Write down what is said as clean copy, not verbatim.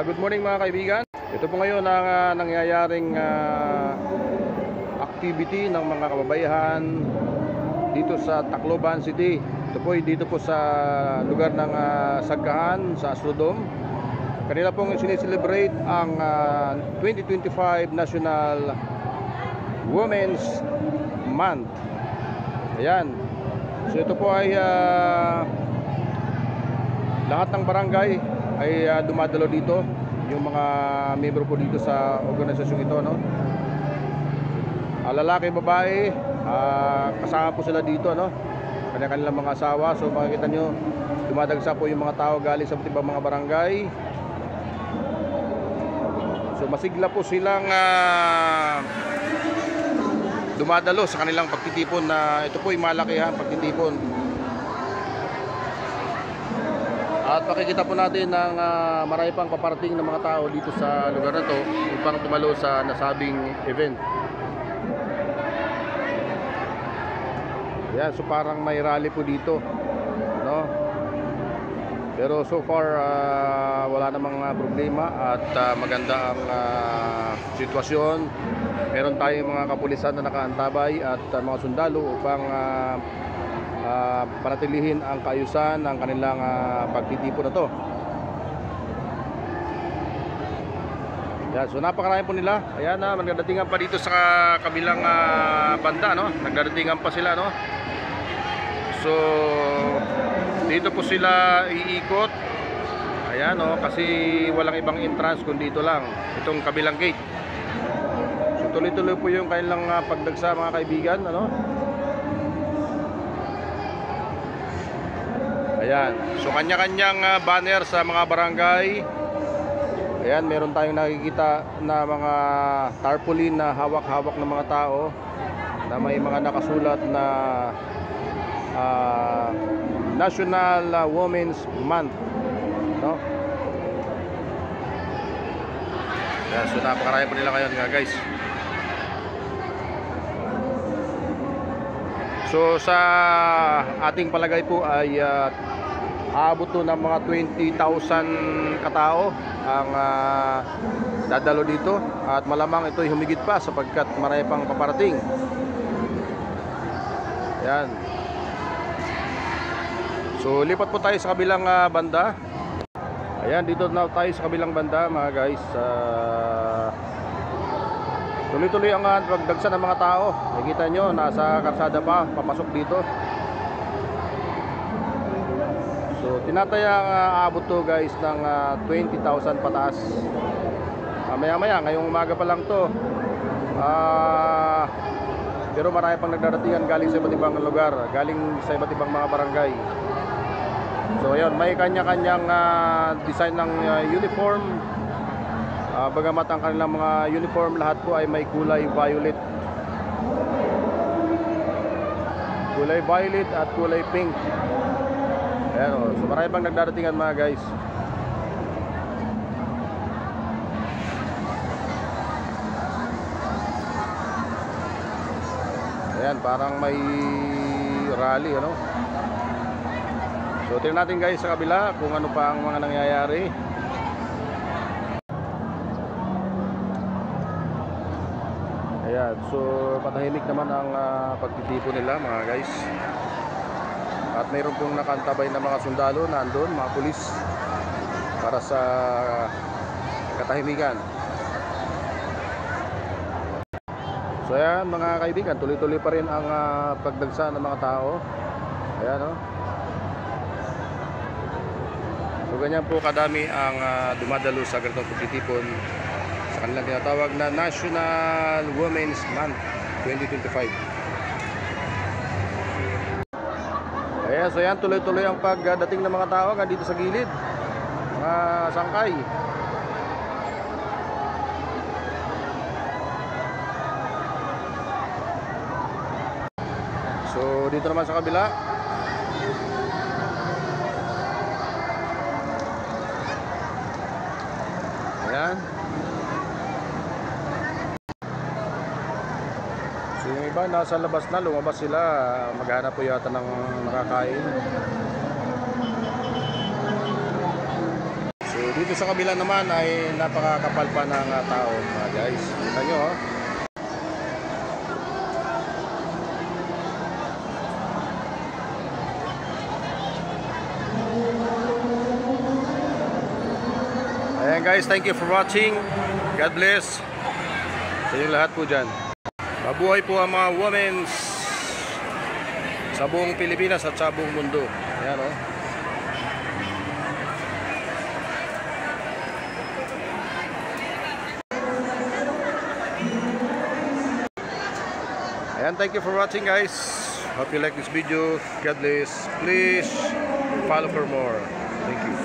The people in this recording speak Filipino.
Good morning mga kaibigan. Ito po ngayon ang nangyayaring activity ng mga kababayan dito sa Tacloban City. Ito po dito po sa lugar ng Sagkahan sa Asrodome. Kanila pong sineselebrate ang 2025 National Women's Month. Ayan. So ito po ay lahat ng barangay ay dumadalo dito, yung mga membro po dito sa organisasyong ito, no? Lalaki, babae, kasama po sila dito, no? Kanilang mga asawa. So makikita nyo, dumadagsa po yung mga tao galing sa ibang mga barangay. So masigla po silang dumadalo sa kanilang pagtitipon na ito po ay malakihan pagtitipon. At makikita po natin ng marami pang paparating ng mga tao dito sa lugar na to upang tumalo sa nasabing event. Yan, so parang may rally po dito, no? Pero so far wala namang problema at maganda ang sitwasyon. Meron tayong mga kapulisan na nakaantabay at mga sundalo upang panatilihin ang kaayusan ng kanilang pagtitipon na to. Yan, so napakarami po nila. Ayan na, nagdadatingan pa dito sa kabilang banda, no? Nagdadatingan pa sila, no? So dito po sila iikot. Ayan, no? Kasi walang ibang entrance kundi dito lang, itong kabilang gate. So tuloy-tuloy po yung kanilang pagdagsa mga kaibigan, ano? Ayan, so kanya-kanyang banner sa mga barangay. Ayan, meron tayong nakikita na mga tarpaulin na hawak-hawak ng mga tao na may mga nakasulat na National Women's Month, no? Ayan, so napakarami po nila ngayon nga guys. So sa ating palagay po ay aabot to ng mga 20,000 katao ang dadalo dito, at malamang ito ay humigit pa sapagkat marami pang paparating. Yan. So lipat po tayo sa kabilang banda. Ayan, dito na tayo sa kabilang banda mga guys. Tuloy-tuloy ang pagdagsa ng mga tao. Nakikita nyo, nasa karsada pa, papasok dito. So tinatayang aabot to guys ng 20,000 pataas. Maya-maya, ngayong umaga pa lang to. Pero marami pang nagdadatingan galing sa iba't ibang lugar, galing sa iba't ibang mga barangay. So ayun, may kanya-kanyang design ng uniform. Bagamat ang kanilang mga uniform lahat po ay may kulay violet. Kulay violet at kulay pink. Ayan, o. So marami pang nagdadatingan mga guys. Ayan, parang may rally, ano? So tingnan natin guys sa kabila kung ano pa ang mga nangyayari. Ayan, so patahimik naman ang pagtitipon nila mga guys. At mayroon pong nakantabay na mga sundalo na andun, mga pulis, para sa katahimikan. So ayan mga kaibigan, tuloy-tuloy pa rin ang pagdagsa ng mga tao. Ayan, no? So ganyan po kadami ang dumadalo sa ganitong pagtitipon sa kanilang tinatawag na National Women's Month 2025. Ayan, so yan, tuloy-tuloy ang pagdating ng mga tao dito sa gilid, mga sangkay. So dito naman sa kabila. Ayan. So yung iba nasa labas na, lumabas sila, maghanap po yata ng makakain. dito sa kabila naman ay napakakapal pa ng tao, mga guys. Kita nyo, oh. Ayan guys, thank you for watching. God bless sa inyo lahat po dyan. Mabuhay po ang mga women sa buong Pilipinas at sa buong mundo. Ayan, oh. Ayan, thank you for watching guys. Hope you like this video. God bless. Please follow for more. Thank you.